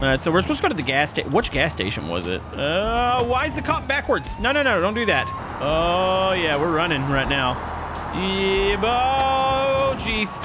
So we're supposed to go to the gas station. Which gas station was it? Why is the cop backwards? No, don't do that. Oh, yeah, we're running right now. Yeah, oh, jeez.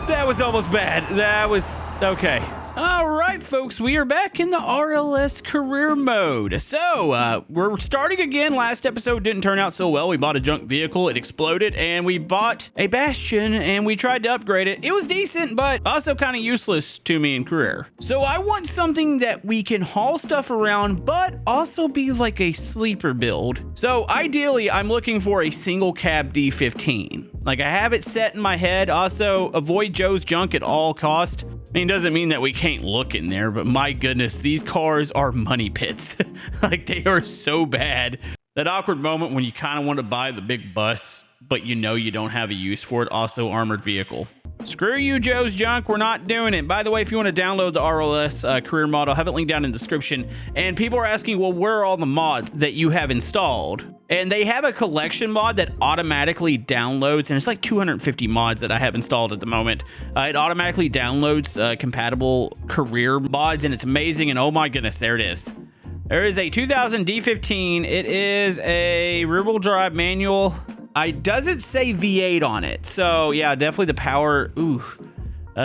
That was almost bad. That was, okay. All right, folks, we are back in the RLS career mode. So, we're starting again. Last episode didn't turn out so well. We bought a junk vehicle, it exploded, and we bought a Bastion, and we tried to upgrade it. It was decent, but also kind of useless to me in career. So I want something that we can haul stuff around, but also be like a sleeper build. So ideally, I'm looking for a single cab D15. Like, I have it set in my head. Also, avoid Joe's junk at all cost. I mean, it doesn't mean that we can't look in there, but my goodness, these cars are money pits. Like, they are so bad. That awkward moment when you kind of want to buy the big bus, but you know you don't have a use for it. Also, armored vehicle. Screw you, Joe's junk. We're not doing it. By the way, if you want to download the RLS career mod, I'll have it linked down in the description. And people are asking, well, where are all the mods that you have installed? And they have a collection mod that automatically downloads, and it's like 250 mods that I have installed at the moment. It automatically downloads compatible career mods, and it's amazing. And oh my goodness, there it is. There is a 2000 D15. It is a rear-wheel drive manual. It doesn't say V8 on it. So yeah, definitely the power. Ooh.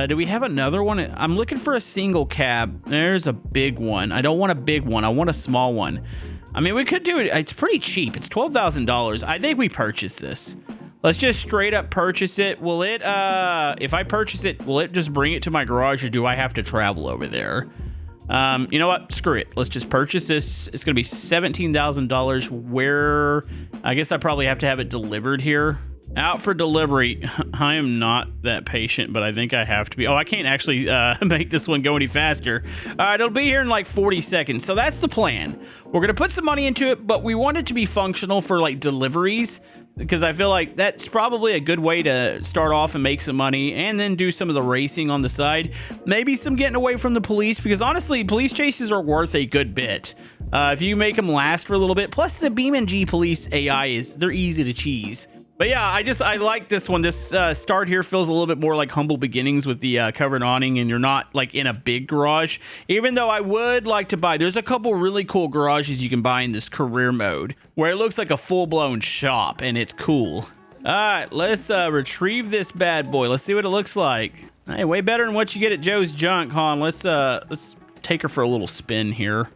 Do we have another one? I'm looking for a single cab. There's a big one. I don't want a big one. I want a small one. I mean, we could do it. It's pretty cheap. It's $12,000. I think we purchase this. Let's just straight up purchase it. Will it, if I purchase it, will it just bring it to my garage, or do I have to travel over there? You know what? Screw it. Let's just purchase this. It's going to be $17,000. Where, I guess I probably have to have it delivered here. Out for delivery. I am not that patient, but I think I have to be. Oh, I can't actually make this one go any faster. All right, it'll be here in like 40 seconds. So that's the plan. We're going to put some money into it, but we want it to be functional for like deliveries, because I feel like that's probably a good way to start off and make some money, and then do some of the racing on the side. Maybe some getting away from the police, because honestly, police chases are worth a good bit. If you make them last for a little bit. Plus, the BeamNG police AI they're easy to cheese. But yeah, I like this one. This start here feels a little bit more like humble beginnings with the covered awning, and you're not like in a big garage. Even though I would like to buy, there's a couple really cool garages you can buy in this career mode where it looks like a full-blown shop, and it's cool. All right, let's retrieve this bad boy. Let's see what it looks like. Hey, way better than what you get at Joe's junk, hon. Let's take her for a little spin here.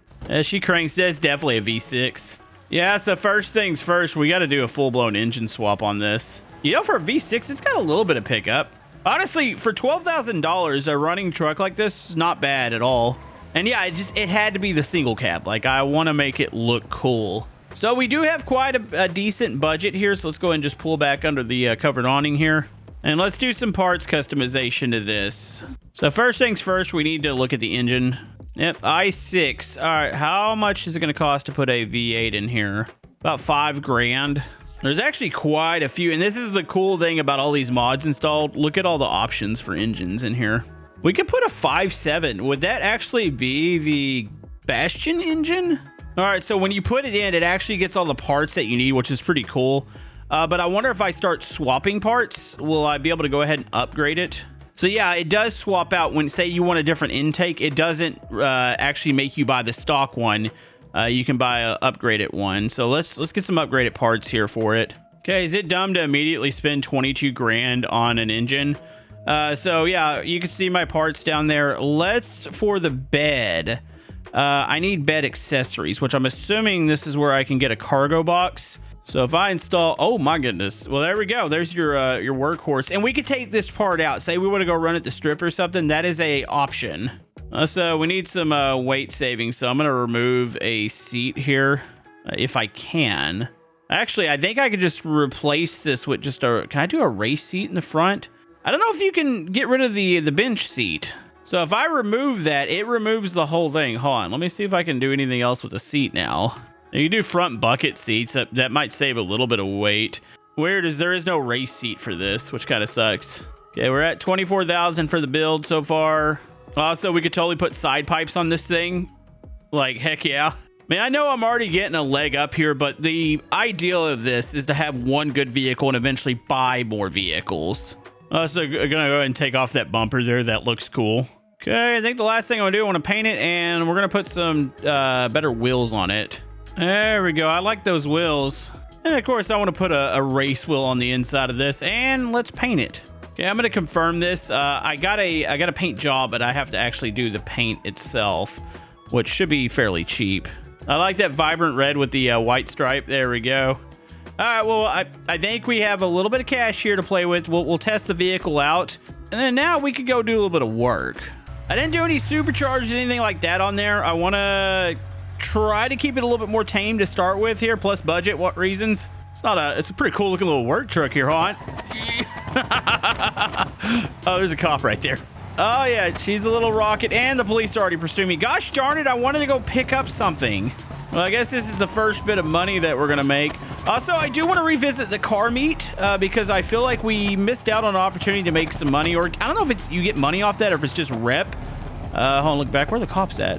She cranks. That's definitely a V6. Yeah, so first things first, we got to do a full-blown engine swap on this. You know, for a V6, it's got a little bit of pickup. Honestly, for $12,000, a running truck like this is not bad at all. And yeah, it had to be the single cab. Like, I want to make it look cool. So we do have quite a decent budget here, so let's go ahead and just pull back under the covered awning here. And let's do some parts customization to this. So first things first, we need to look at the engine. Yep, i6. All right, how much is it going to cost to put a V8 in here? About $5,000. There's actually quite a few, and this is the cool thing about all these mods installed. Look at all the options for engines in here. We could put a 5.7. Would that actually be the Bastion engine? All right, so when you put it in, it actually gets all the parts that you need, which is pretty cool. But I wonder if I start swapping parts, will I be able to go ahead and upgrade it? So yeah, it does swap out when, say you want a different intake. It doesn't actually make you buy the stock one. You can buy a upgraded one. So let's get some upgraded parts here for it. Okay, is it dumb to immediately spend 22 grand on an engine? So yeah, you can see my parts down there. For the bed, I need bed accessories, which I'm assuming this is where I can get a cargo box. So if I install, oh my goodness. Well, there we go. There's your workhorse. And we could take this part out. Say we want to go run at the strip or something. That is a option. So we need some weight savings. So I'm going to remove a seat here if I can. Actually, I think I could just replace this with just can I do a race seat in the front? I don't know if you can get rid of the bench seat. So if I remove that, it removes the whole thing. Hold on. Let me see if I can do anything else with the seat now. You can do front bucket seats. That might save a little bit of weight. Weird is there is no race seat for this, which kind of sucks. Okay, we're at 24,000 for the build so far. Also, we could totally put side pipes on this thing. Like, heck yeah. I mean, I know I'm already getting a leg up here, but the ideal of this is to have one good vehicle and eventually buy more vehicles. So I'm gonna go ahead and take off that bumper there. That looks cool. Okay, I think the last thing I want to do, I want to paint it, and we're going to put some better wheels on it. There we go. I like those wheels. And of course, I want to put a race wheel on the inside of this, and let's paint it. Okay, I'm going to confirm this. I got a paint job, but I have to actually do the paint itself, which should be fairly cheap. I like that vibrant red with the white stripe. There we go. All right, well, I think we have a little bit of cash here to play with. We'll test the vehicle out, and then now we could go do a little bit of work. I didn't do any supercharged anything like that on there. I want to try to keep it a little bit more tame to start with here, plus budget. What reasons? It's a pretty cool looking little work truck here, huh? Oh, there's a cop right there. Oh, yeah, she's a little rocket, and the police are already pursuing me. Gosh darn it, I wanted to go pick up something. Well, I guess this is the first bit of money that we're going to make. Also, I do want to revisit the car meet because I feel like we missed out on an opportunity to make some money. Or I don't know if it's you get money off that or if it's just rep. Hold on, look back. Where are the cops at?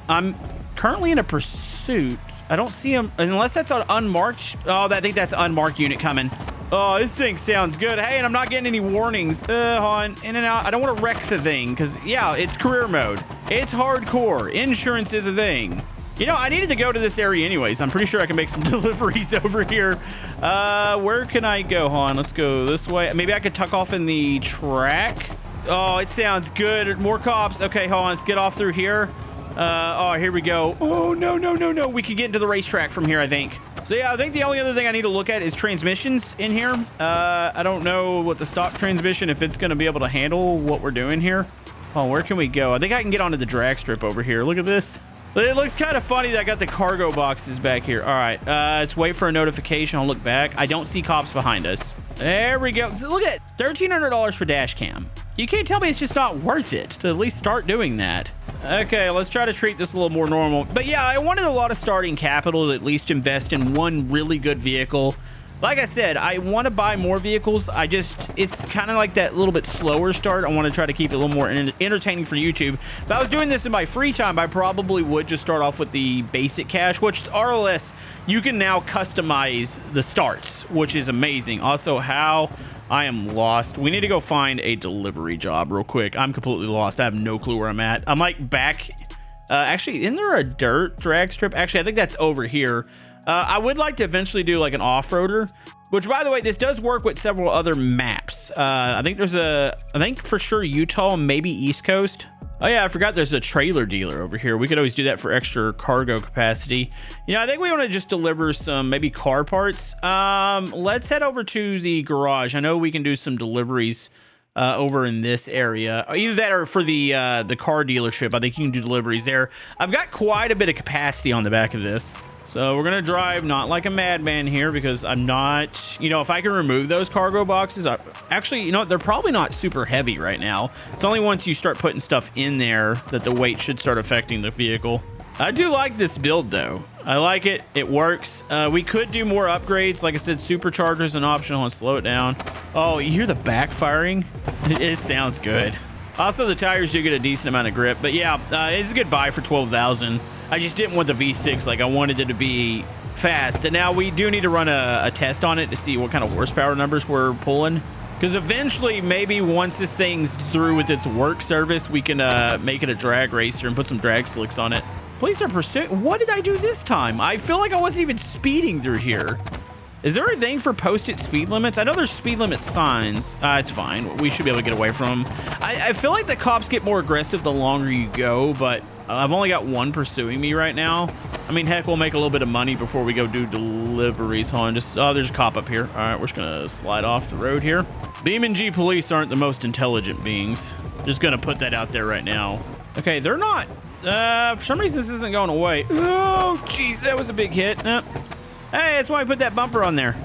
I'm currently in a pursuit. I don't see him unless that's an unmarked. Oh, I think that's an unmarked unit coming. Oh, this thing sounds good. Hey, and I'm not getting any warnings. Hold on, in and out. I don't want to wreck the thing because, yeah, it's career mode. It's hardcore. Insurance is a thing. You know, I needed to go to this area anyways. I'm pretty sure I can make some deliveries over here. Where can I go? Hold on, let's go this way. Maybe I could tuck off in the track. Oh, it sounds good. More cops. Okay, hold on. Let's get off through here. Oh, here we go. Oh, no, no, no, no. We could get into the racetrack from here, I think. So, yeah, I think the only other thing I need to look at is transmissions in here. I don't know what the stock transmission, if it's going to be able to handle what we're doing here. Oh, where can we go? I think I can get onto the drag strip over here. Look at this. It looks kind of funny that I got the cargo boxes back here. All right, let's wait for a notification. I'll look back. I don't see cops behind us. There we go. So look at $1,300 for dash cam. You can't tell me it's just not worth it to at least start doing that. Okay, let's try to treat this a little more normal. But yeah, I wanted a lot of starting capital to at least invest in one really good vehicle. Like I said, I want to buy more vehicles. It's kind of like that little bit slower start. I want to try to keep it a little more entertaining for YouTube. If I was doing this in my free time, I probably would just start off with the basic cash, which RLS, you can now customize the starts, which is amazing. Also, how I am lost. We need to go find a delivery job real quick. I'm completely lost. I have no clue where I'm at. I'm like back. Actually, isn't there a dirt drag strip? Actually, I think that's over here. I would like to eventually do like an off-roader, which, by the way, this does work with several other maps. I think for sure Utah, maybe East Coast. Oh yeah, I forgot there's a trailer dealer over here. We could always do that for extra cargo capacity. You know, I think we want to just deliver some maybe car parts. Let's head over to the garage. I know we can do some deliveries over in this area. Either that or for the car dealership. I think you can do deliveries there. I've got quite a bit of capacity on the back of this. So we're going to drive not like a madman here because I'm not, you know, if I can remove those cargo boxes, actually, you know, they're probably not super heavy right now. It's only once you start putting stuff in there that the weight should start affecting the vehicle. I do like this build though. I like it. It works. We could do more upgrades. Like I said, superchargers an option. Let's slow it down. Oh, you hear the backfiring? It sounds good. Also, the tires do get a decent amount of grip, but yeah, it's a good buy for $12,000. I just didn't want the V6. Like, I wanted it to be fast. And now we do need to run a test on it to see what kind of horsepower numbers we're pulling. Because eventually, maybe once this thing's through with its work service, we can make it a drag racer and put some drag slicks on it. Police are pursuing. What did I do this time? I feel like I wasn't even speeding through here. Is there a thing for posted speed limits? I know there's speed limit signs. It's fine. We should be able to get away from them. I feel like the cops get more aggressive the longer you go, but I've only got one pursuing me right now. I mean, heck, we'll make a little bit of money before we go do deliveries. Hold on, oh, there's a cop up here. All right, we're just gonna slide off the road here. BeamNG police aren't the most intelligent beings. Just gonna put that out there right now. Okay, they're not. For some reason, this isn't going away. Oh, jeez, that was a big hit. Nope. Hey, that's why I put that bumper on there.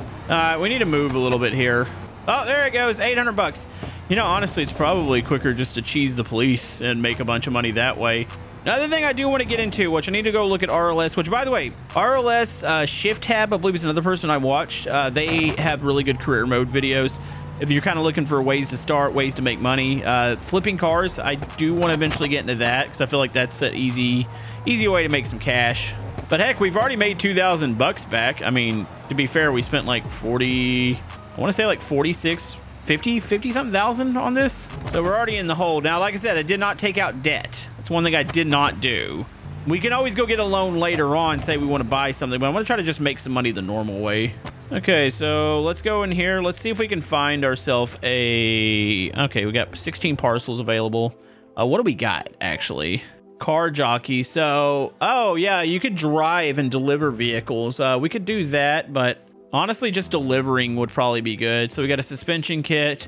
We need to move a little bit here. Oh, there it goes, 800 bucks. You know, honestly, it's probably quicker just to cheese the police and make a bunch of money that way. Another thing I do want to get into, which I need to go look at RLS, which, by the way, RLS Shift Tab, I believe is another person I watched. They have really good career mode videos. If you're kind of looking for ways to start, ways to make money, flipping cars, I do want to eventually get into that because I feel like that's an easy way to make some cash. But heck, we've already made 2,000 bucks back. I mean, to be fair, we spent like 40, I want to say like 46, 50 something thousand on this. So we're already in the hole. Now, like I said, I did not take out debt. That's one thing I did not do. We can always go get a loan later on, say we want to buy something, but I'm going to try to just make some money the normal way. Okay, so let's go in here. Let's see if we can find ourselves a... Okay, we got 16 parcels available. What do we got, actually? Car jockey. So, oh, yeah, you could drive and deliver vehicles. We could do that, but honestly, just delivering would probably be good. So we got a suspension kit.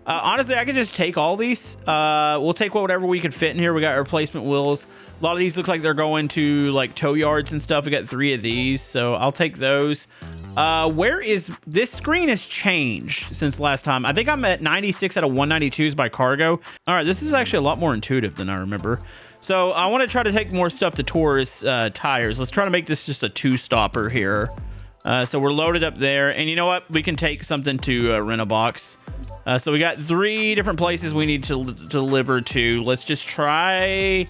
Honestly, I could just take all these. We'll take whatever we could fit in here. We got replacement wheels. A lot of these look like they're going to like tow yards and stuff. We got 3 of these, so I'll take those. Where is this screen has changed since last time? I think I'm at 96 out of 192s by cargo. All right, this is actually a lot more intuitive than I remember. So I want to try to take more stuff to Taurus tires. Let's try to make this just a 2-stopper here. So we're loaded up there, and you know what? We can take something to rent a box. So we got 3 different places we need to deliver to. Let's just try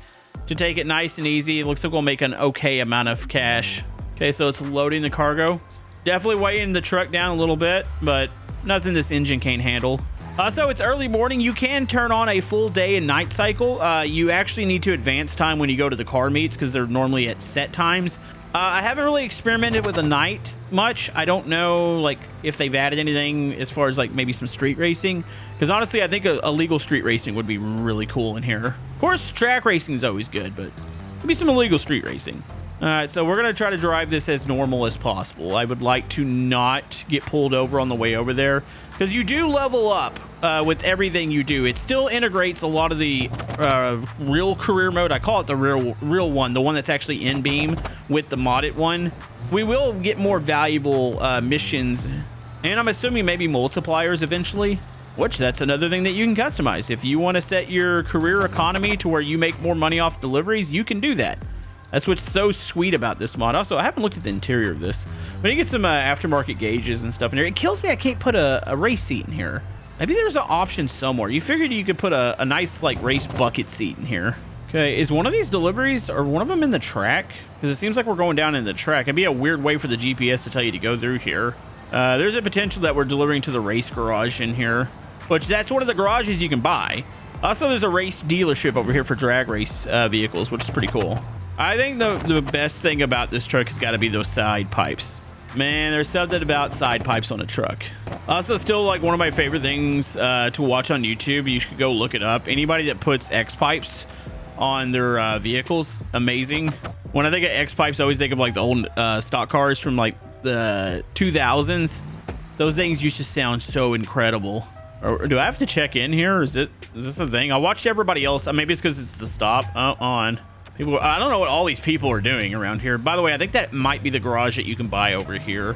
to take it nice and easy. It looks like we'll make an okay amount of cash. Okay, so it's loading the cargo. Definitely weighing the truck down a little bit, but nothing this engine can't handle. So it's early morning. You can turn on a full day and night cycle. You actually need to advance time when you go to the car meets because they're normally at set times. I haven't really experimented with the night much. I don't know like if they've added anything as far as like maybe some street racing, because honestly I think a legal street racing would be really cool in here. Of course, track racing is always good, but could be some illegal street racing. All right, so we're gonna try to drive this as normal as possible. I would like to not get pulled over on the way over there, because you do level up with everything you do. It still integrates a lot of the real career mode. I call it the real one, the one that's actually in Beam, with the modded one. We will get more valuable missions, and I'm assuming maybe multipliers eventually, which that's another thing that you can customize. If you want to set your career economy to where you make more money off deliveries, you can do that. That's what's so sweet about this mod. Also, I haven't looked at the interior of this. But you get some aftermarket gauges and stuff in here. It kills me I can't put a race seat in here. Maybe there's an option somewhere. You figured you could put a nice like race bucket seat in here. Okay, is one of these deliveries, or one of them in the track? Because it seems like we're going down in the track. It'd be a weird way for the GPS to tell you to go through here. There's a potential that we're delivering to the race garage in here, which that's one of the garages you can buy. Also, there's a race dealership over here for drag race vehicles, which is pretty cool. I think the best thing about this truck has got to be those side pipes. Man, there's something about side pipes on a truck. Also, still like one of my favorite things to watch on YouTube. You should go look it up. Anybody that puts X pipes on their vehicles, amazing. When I think of X pipes, I always think of like the old stock cars from like the 2000s. Those things used to sound so incredible. Or do I have to check in here? Is this a thing? I watched everybody else. Maybe it's because it's the stop on. People, I don't know what all these people are doing around here. By the way, I think that might be the garage that you can buy over here.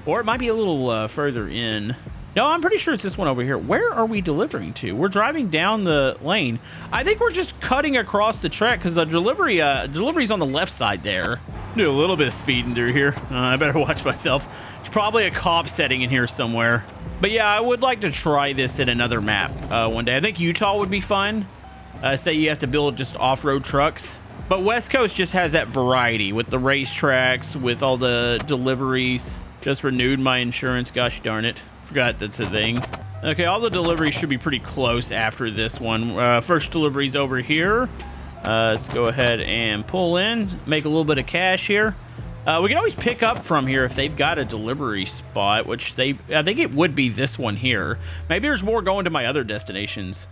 Or it might be a little further in. No, I'm pretty sure it's this one over here. Where are we delivering to? We're driving down the lane. I think we're just cutting across the track because the delivery's on the left side there. Do a little bit of speeding through here. I better watch myself. There's probably a cop setting in here somewhere. But yeah, I would like to try this in another map one day. I think Utah would be fun. Say you have to build just off-road trucks. But West Coast just has that variety with the racetracks, with all the deliveries. Just renewed my insurance. Gosh darn it. Forgot that's a thing. Okay, all the deliveries should be pretty close after this one. First delivery's over here. Let's go ahead and pull in, make a little bit of cash here. We can always pick up from here if they've got a delivery spot, which I think it would be this one here. Maybe there's more going to my other destinations.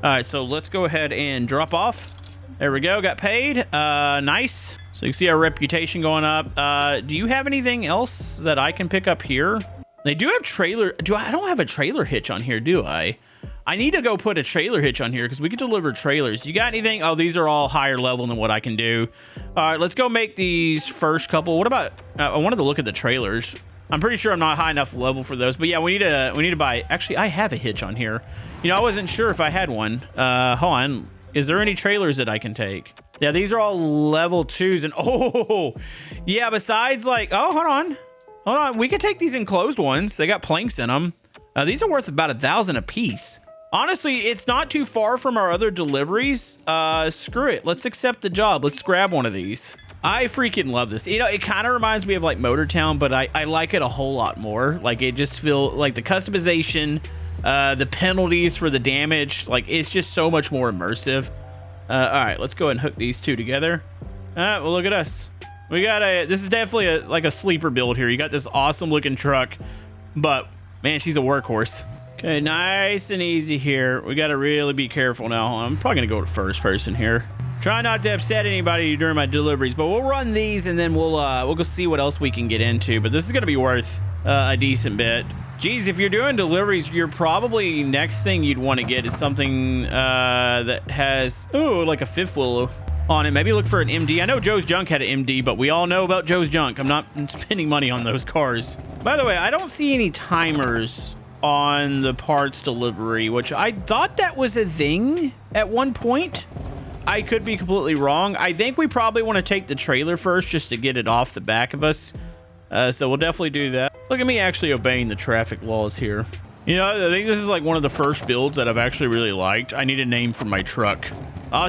All right, so let's go ahead and drop off. There we go, got paid. Nice. So you can see our reputation going up. Do you have anything else that I can pick up here? They do have trailer. I don't have a trailer hitch on here, do I? I need to go put a trailer hitch on here because we can deliver trailers. You got anything? Oh, these are all higher level than what I can do. All right, let's go make these first couple. What about, I wanted to look at the trailers. I'm pretty sure I'm not high enough level for those, but yeah, we need to buy, actually, I have a hitch on here. You know, I wasn't sure if I had one. Hold on. Is there any trailers that I can take? Yeah, these are all level 2s, and oh, yeah, besides like, oh, hold on. We could take these enclosed ones. They got planks in them. These are worth about 1,000 a piece. Honestly, it's not too far from our other deliveries. Screw it. Let's accept the job. Let's grab one of these. I freaking love this. You know, it kind of reminds me of like Motor Town, but I like it a whole lot more. Like, it just feels like the customization, The penalties for the damage, like it's just so much more immersive. All right, let's go ahead and hook these two together. Well, look at us. We got this is definitely like a sleeper build here. You got this awesome looking truck, but man, she's a workhorse. Okay, nice and easy here. We got to really be careful now. I'm probably gonna go to first person here. Try not to upset anybody during my deliveries, but we'll run these and then we'll go see what else we can get into. But this is gonna be worth a decent bit. Geez, if you're doing deliveries, you're probably next thing you'd want to get is something that has like a fifth wheel on it. Maybe look for an MD. I know Joe's Junk had an MD, but we all know about Joe's Junk. I'm not spending money on those cars. By the way, I don't see any timers on the parts delivery, which I thought that was a thing at one point. I could be completely wrong. I think we probably want to take the trailer first just to get it off the back of us. So we'll definitely do that. Look at me actually obeying the traffic laws here. You know, I think this is like one of the first builds that I've actually really liked. I need a name for my truck.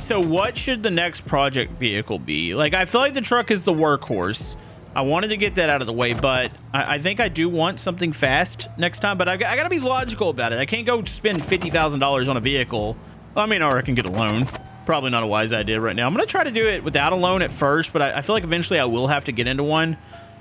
So what should the next project vehicle be? Like, I feel like the truck is the workhorse. I wanted to get that out of the way, but I think I do want something fast next time, but I got to be logical about it. I can't go spend $50,000 on a vehicle. I mean, or I can get a loan. Probably not a wise idea right now. I'm going to try to do it without a loan at first, but I feel like eventually I will have to get into one.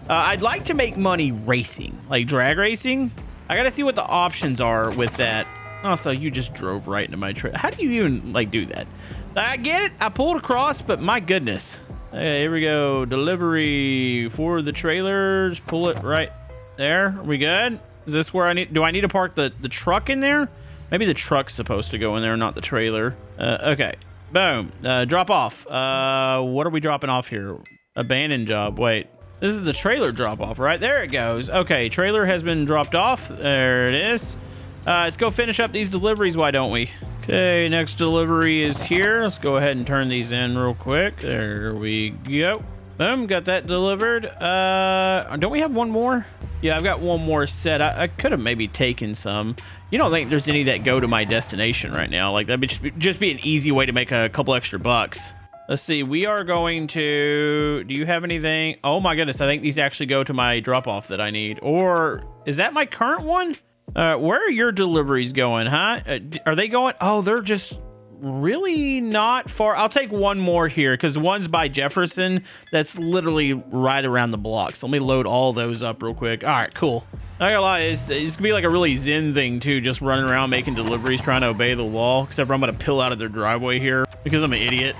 I'd like to make money racing, like drag racing. I got to see what the options are with that. Also, you just drove right into my trailer. How do you even like do that? I get it. I pulled across, but my goodness. Okay, here we go. Delivery for the trailers. Pull it right there. Are we good? Is this where do I need to park the truck in there? Maybe the truck's supposed to go in there, not the trailer. Okay. Boom. Drop off. What are we dropping off here? Abandoned job. Wait. This is the trailer drop off, right? There it goes. Okay, trailer has been dropped off. There it is. Let's go finish up these deliveries, why don't we? Okay, next delivery is here. Let's go ahead and turn these in real quick. There we go. Boom, got that delivered. Don't we have one more? Yeah, I've got one more set. I could have maybe taken some. You don't think there's any that go to my destination right now? Like, that'd just be an easy way to make a couple extra bucks. Let's see, we are going to... Do you have anything? Oh my goodness, I think these actually go to my drop-off that I need. Or is that my current one? Where are your deliveries going, huh? Are they going... Oh, they're just really not far. I'll take one more here because one's by Jefferson. That's literally right around the block. So let me load all those up real quick. All right, cool. Not gonna lie, it's gonna be like a really zen thing too, just running around making deliveries, trying to obey the law, except for I'm gonna pill out of their driveway here because I'm an idiot.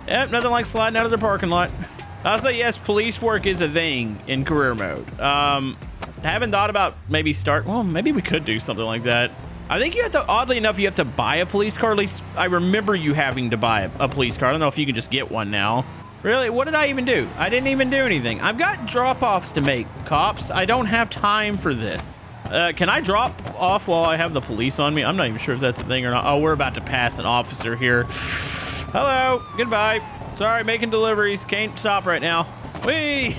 Yep, nothing like sliding out of their parking lot. I'll say yes, police work is a thing in career mode. I haven't thought about maybe well, maybe we could do something like that. I think you have to, oddly enough, you have to buy a police car. At least I remember you having to buy a police car. I don't know if you can just get one now. Really? What did I even do? I didn't even do anything. I've got drop-offs to make, cops. I don't have time for this. Can I drop off while I have the police on me? I'm not even sure if that's a thing or not. Oh, we're about to pass an officer here. Hello. Goodbye. Sorry, making deliveries. Can't stop right now. Whee!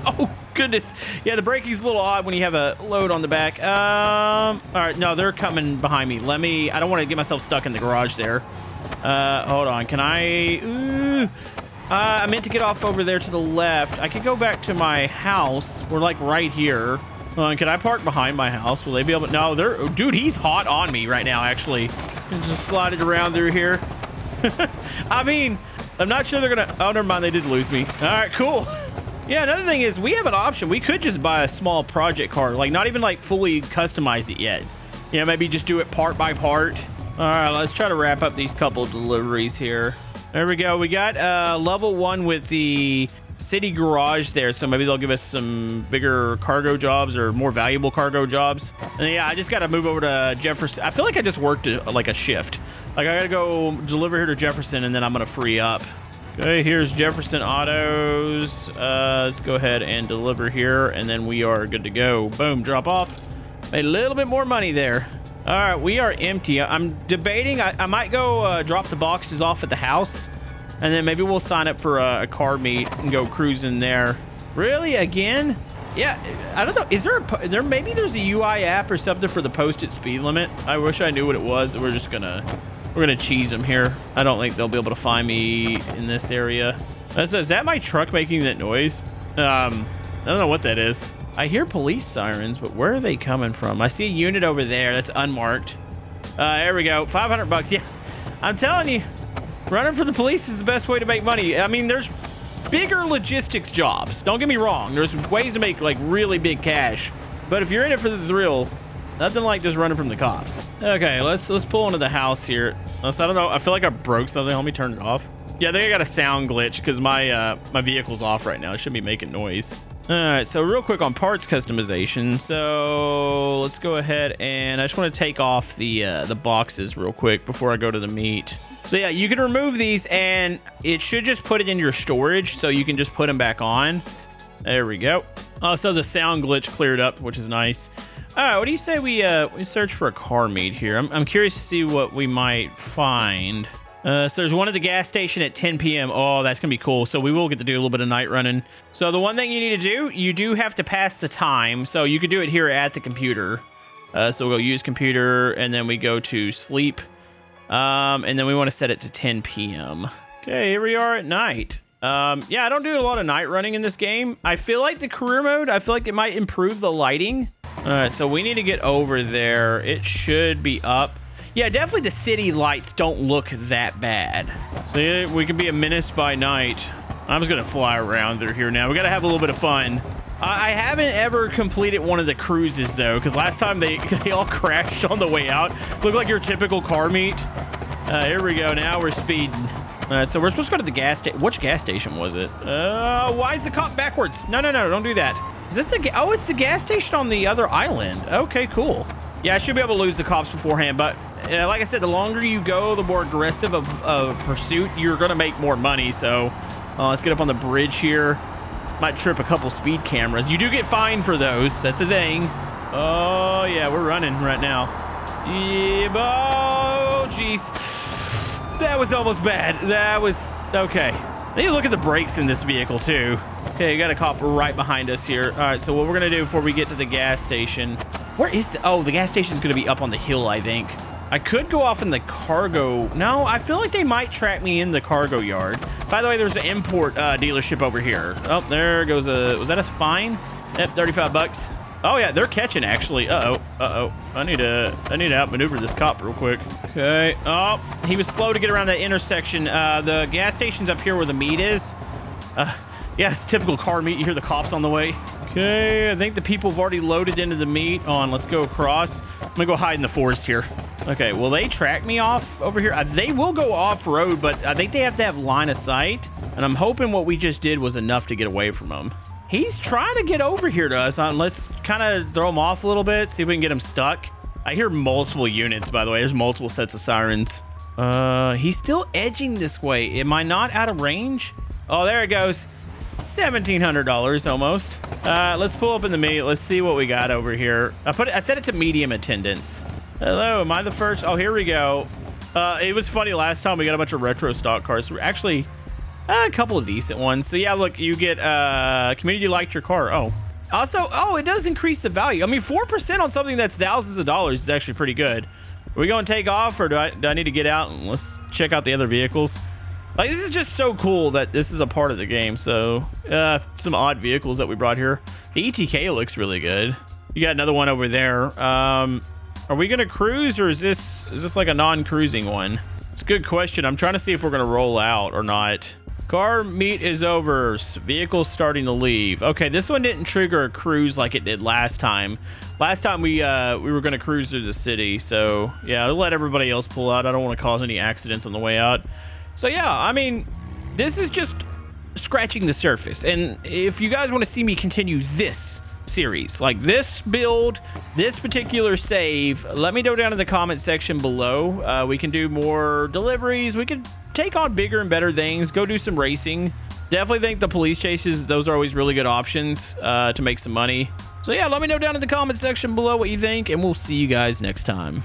Oh, goodness. Yeah, the braking's a little odd when you have a load on the back. All right, no, they're coming behind me. I don't want to get myself stuck in the garage there. Hold on. Can I... I meant to get off over there to the left. I could go back to my house. We're like right here. Can I park behind my house? Will they be able to? No, dude, he's hot on me right now, actually. Just slide it around through here. I mean, I'm not sure they're gonna... Oh, never mind, they did lose me. All right, cool. Yeah, another thing is we have an option. We could just buy a small project car, like not even like fully customize it yet. Yeah, maybe just do it part by part. All right, let's try to wrap up these couple deliveries here. There we go. We got level 1 with the city garage there, so maybe they'll give us some bigger cargo jobs or more valuable cargo jobs. And yeah, I just got to move over to Jefferson. I feel like I just worked like a shift. Like I got to go deliver here to Jefferson, and then I'm going to free up. Okay, here's Jefferson Autos. Let's go ahead and deliver here, and then we are good to go. Boom, drop off. Made a little bit more money there. All right, we are empty. I'm debating. I might go drop the boxes off at the house, and then maybe we'll sign up for a car meet and go cruising there. Really? Again? Yeah, I don't know. Is there maybe there's a UI app or something for the posted speed limit? I wish I knew what it was. We're gonna cheese them here. I don't think they'll be able to find me in this area. Is that my truck making that noise? I don't know what that is. I hear police sirens, but where are they coming from? I see a unit over there that's unmarked. There we go. 500 bucks. Yeah, I'm telling you, running for the police is the best way to make money. I mean, there's bigger logistics jobs. Don't get me wrong. There's ways to make like really big cash. But if you're in it for the thrill, nothing like just running from the cops. Okay, let's pull into the house here. I don't know. I feel like I broke something. Let me turn it off. Yeah, I think I got a sound glitch because my vehicle's off right now. It shouldn't be making noise. All right, so real quick on parts customization. So let's go ahead and I just want to take off the boxes real quick before I go to the meat. So yeah, you can remove these and it should just put it in your storage so you can just put them back on. There we go. Oh, so the sound glitch cleared up, which is nice. All right, what do you say we search for a car meet here? I'm curious to see what we might find. So there's one at the gas station at 10 p.m. Oh, that's gonna be cool. So we will get to do a little bit of night running. So the one thing you need to do, you do have to pass the time. So you could do it here at the computer. So we'll go use computer and then we go to sleep. And then we want to set it to 10 p.m. Okay, here we are at night. Yeah, I don't do a lot of night running in this game. I feel like the career mode, I feel like it might improve the lighting. All right, so we need to get over there. It should be up. Yeah, definitely the city lights don't look that bad. So we can be a menace by night. I'm just gonna fly around through here now. We gotta have a little bit of fun. I haven't ever completed one of the cruises though, because last time they all crashed on the way out. Look like your typical car meet. Here we go, now we're speeding. So we're supposed to go to the gas station. Which gas station was it? Why is the cop backwards? No, don't do that. Is this the, oh, it's the gas station on the other island. Okay, cool. Yeah, I should be able to lose the cops beforehand, but like I said, the longer you go, the more aggressive of pursuit, you're gonna make more money. So let's get up on the bridge here. Might trip a couple speed cameras. You do get fined for those. That's a thing. Oh yeah, we're running right now. Yeah, oh jeez, that was almost bad. That was okay. I need to look at the brakes in this vehicle too. Okay, you got a cop right behind us here. All right, so what we're gonna do before we get to the gas station, where is the, oh, the gas station's gonna be up on the hill, I think. I could go off in the cargo. No, I feel like they might track me in the cargo yard. By the way, there's an import dealership over here. Oh, there goes a, was that a fine? Yep, 35 bucks. Oh yeah, they're catching actually. Uh-oh. I need to outmaneuver this cop real quick. Okay. Oh, he was slow to get around that intersection. The gas station's up here where the meat is. Yeah, it's typical car meet. You hear the cops on the way. Okay, I think the people have already loaded into the meat. On, let's go across. I'm gonna go hide in the forest here. Okay, will they track me off over here? They will go off-road, but I think they have to have line of sight. And I'm hoping what we just did was enough to get away from them. He's trying to get over here to us. Let's kind of throw him off a little bit, see if we can get him stuck. I hear multiple units, by the way. There's multiple sets of sirens. He's still edging this way. Am I not out of range? Oh, there it goes. $1,700 almost. Let's pull up in the meat. Let's see what we got over here. I set it to medium attendance. Hello, am I the first? Oh, here we go. It was funny last time we got a bunch of retro stock cars. We're actually a couple of decent ones. So yeah, look, you get community liked your car. Oh, also, oh, it does increase the value. I mean, 4% on something that's thousands of dollars is actually pretty good. Are we going to take off, or do I need to get out and let's check out the other vehicles? Like, this is just so cool that this is a part of the game. So some odd vehicles that we brought here. The ETK looks really good. You got another one over there. Are we gonna cruise, or is this like a non-cruising one? It's a good question. I'm trying to see if we're gonna roll out or not. Car meet is over. Vehicles starting to leave. Okay, this one didn't trigger a cruise like it did last time. Last time we were gonna cruise through the city. So yeah, I'll let everybody else pull out. I don't want to cause any accidents on the way out. So yeah, I mean, this is just scratching the surface. And if you guys want to see me continue this series, like this build, this particular save, let me know down in the comment section below. We can do more deliveries. We can take on bigger and better things. Go do some racing. Definitely think the police chases, those are always really good options to make some money. So yeah, let me know down in the comment section below what you think, and we'll see you guys next time.